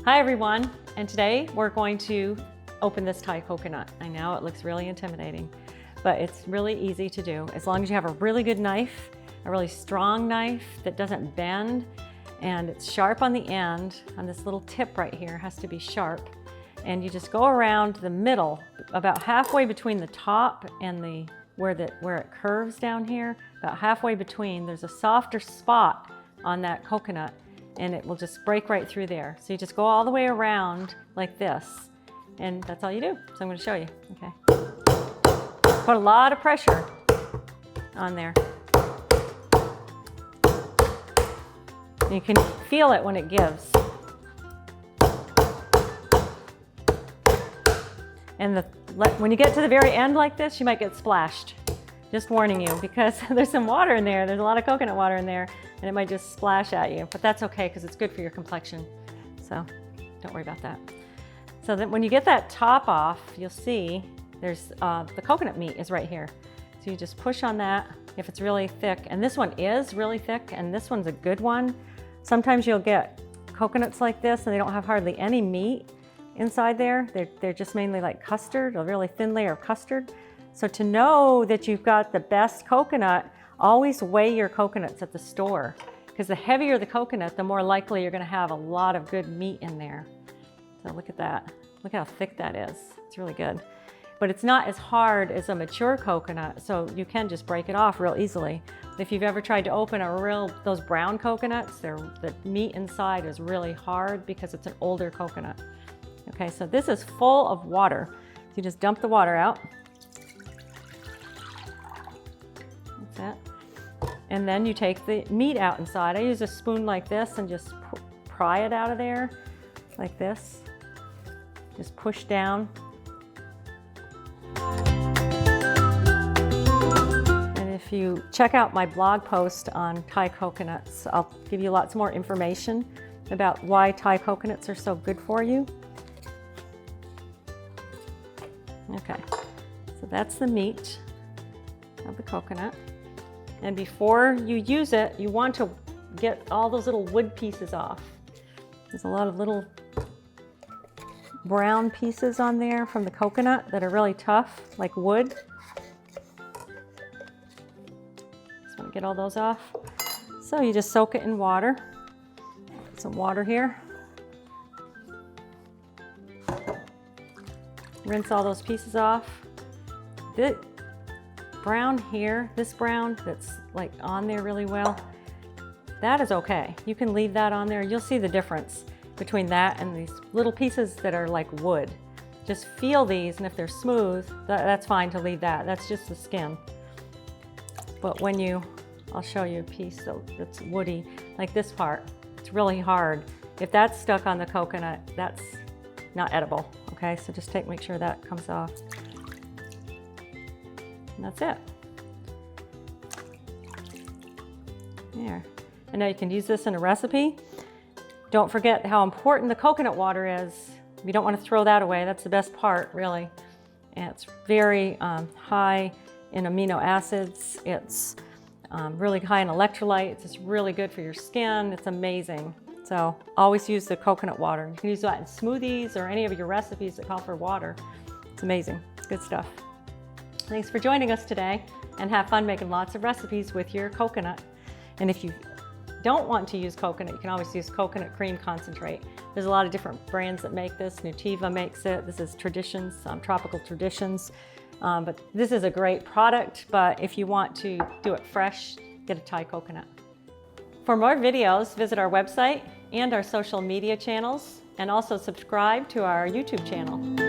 Hi everyone, and today we're going to open this Thai coconut. I know it looks really intimidating, but it's really easy to do. As long as you have a really good knife, a really strong knife that doesn't bend, and it's sharp on the end, on this little tip right here has to be sharp. And you just go around the middle, about halfway between the top and where it curves down here, about halfway between, there's a softer spot on that coconut, and it will just break right through there. So you just go all the way around like this, and that's all you do. So I'm going to show you. Okay. Put a lot of pressure on there. You can feel it when it gives. And when you get to the very end like this, you might get splashed. Just warning you, because there's some water in there. There's a lot of coconut water in there, and it might just splash at you. But that's okay, because it's good for your complexion. So don't worry about that. So then when you get that top off, you'll see there's the coconut meat is right here. So you just push on that if it's really thick. And this one is really thick, and this one's a good one. Sometimes you'll get coconuts like this, and they don't have hardly any meat inside there. They're just mainly like custard, a really thin layer of custard. So to know that you've got the best coconut, always weigh your coconuts at the store, because the heavier the coconut, the more likely you're going to have a lot of good meat in there. So look at that. Look how thick that is. It's really good. But it's not as hard as a mature coconut, so you can just break it off real easily. If you've ever tried to open those brown coconuts, the meat inside is really hard because it's an older coconut. Okay, so this is full of water. So you just dump the water out. That's it. And then you take the meat out inside. I use a spoon like this and just pry it out of there like this. Just push down. And if you check out my blog post on Thai coconuts, I'll give you lots more information about why Thai coconuts are so good for you. Okay, so that's the meat of the coconut. And before you use it, you want to get all those little wood pieces off. There's a lot of little brown pieces on there from the coconut that are really tough, like wood. Just want to get all those off. So you just soak it in water. Put some water here. Rinse all those pieces off. This brown here, this brown that's like on there really well, that is okay. You can leave that on there. You'll see the difference between that and these little pieces that are like wood. Just feel these, and if they're smooth, that's fine to leave that. That's just the skin. But I'll show you a piece that's woody, like this part. It's really hard. If that's stuck on the coconut, that's not edible. Okay, so just make sure that comes off. And that's it. There. And now you can use this in a recipe. Don't forget how important the coconut water is. You don't want to throw that away. That's the best part, really. And it's very high in amino acids. It's really high in electrolytes. It's really good for your skin. It's amazing. So always use the coconut water. You can use that in smoothies or any of your recipes that call for water. It's amazing. It's good stuff. Thanks for joining us today, and have fun making lots of recipes with your coconut. And if you don't want to use coconut, you can always use coconut cream concentrate. There's a lot of different brands that make this. Nutiva makes it. This is Traditions, Tropical Traditions. But this is a great product, but if you want to do it fresh, get a Thai coconut. For more videos, visit our website and our social media channels, and also subscribe to our YouTube channel.